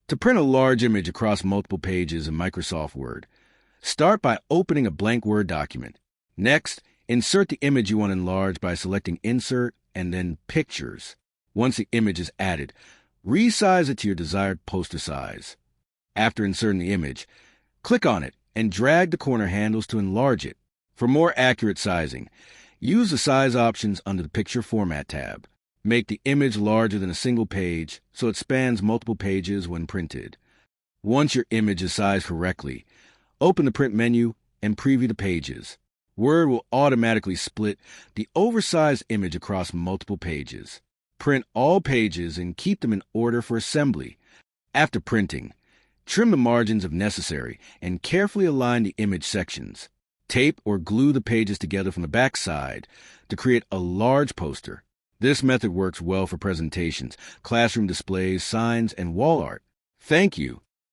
To print a large image across multiple pages in Microsoft Word, start by opening a blank Word document. Next, insert the image you want to enlarge by selecting Insert and then Pictures. Once the image is added, resize it to your desired poster size. After inserting the image, click on it and drag the corner handles to enlarge it. For more accurate sizing, use the size options under the Picture Format tab. Make the image larger than a single page so it spans multiple pages when printed. Once your image is sized correctly, open the print menu and preview the pages. Word will automatically split the oversized image across multiple pages. Print all pages and keep them in order for assembly. After printing, trim the margins if necessary and carefully align the image sections. Tape or glue the pages together from the back side to create a large poster. This method works well for presentations, classroom displays, signs, and wall art. Thank you